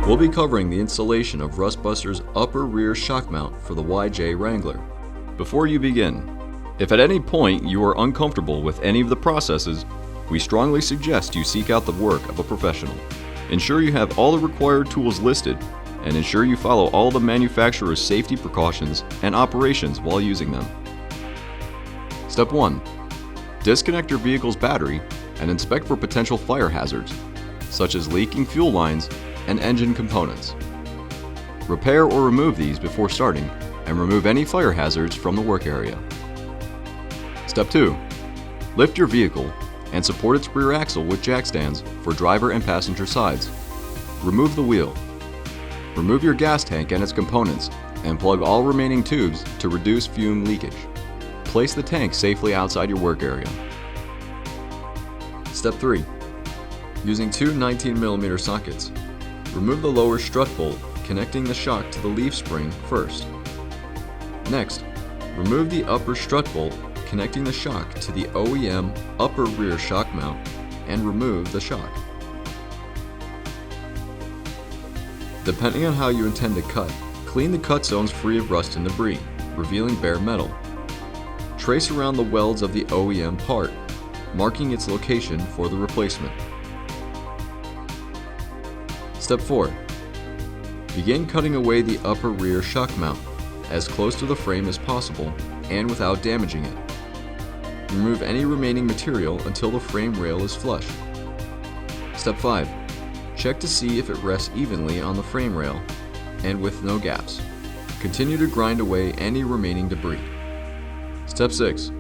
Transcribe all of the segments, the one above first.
We'll be covering the installation of Rustbuster's upper rear shock mount for the YJ Wrangler. Before you begin, if at any point you are uncomfortable with any of the processes, we strongly suggest you seek out the work of a professional. Ensure you have all the required tools listed, and ensure you follow all the manufacturer's safety precautions and operations while using them. Step 1. Disconnect your vehicle's battery and inspect for potential fire hazards, such as leaking fuel lines and engine components. Repair or remove these before starting, and remove any fire hazards from the work area. Step 2. Lift your vehicle and support its rear axle with jack stands for driver and passenger sides. Remove the wheel. Remove your gas tank and its components and plug all remaining tubes to reduce fume leakage. Place the tank safely outside your work area. Step 3. Using two 19mm sockets, remove the lower strut bolt connecting the shock to the leaf spring first. Next, remove the upper strut bolt connecting the shock to the OEM upper rear shock mount and remove the shock. Depending on how you intend to cut, clean the cut zones free of rust and debris, revealing bare metal. Trace around the welds of the OEM part, marking its location for the replacement. Step 4. Begin cutting away the upper rear shock mount as close to the frame as possible and without damaging it. Remove any remaining material until the frame rail is flush. Step 5. Check to see if it rests evenly on the frame rail and with no gaps. Continue to grind away any remaining debris. Step 6.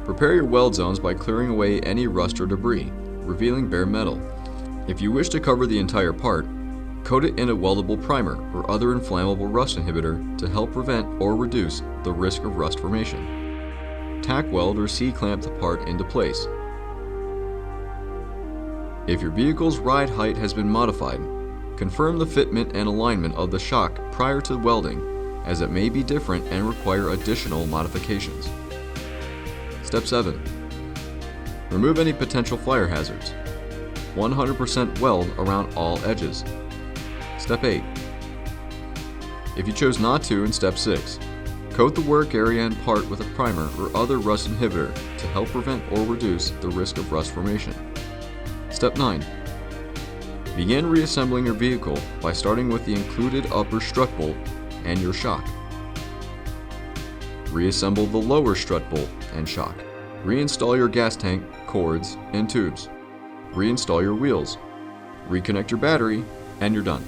Prepare your weld zones by clearing away any rust or debris, revealing bare metal. If you wish to cover the entire part, coat it in a weldable primer or other inflammable rust inhibitor to help prevent or reduce the risk of rust formation. Tack weld or C-clamp the part into place. If your vehicle's ride height has been modified, confirm the fitment and alignment of the shock prior to welding, as it may be different and require additional modifications. Step 7. Remove any potential fire hazards. 100% weld around all edges. Step 8. If you chose not to in Step 6, coat the work area and part with a primer or other rust inhibitor to help prevent or reduce the risk of rust formation. Step 9. Begin reassembling your vehicle by starting with the included upper strut bolt and your shock. Reassemble the lower strut bolt and shock. Reinstall your gas tank, cords, and tubes. Reinstall your wheels. Reconnect your battery, and you're done.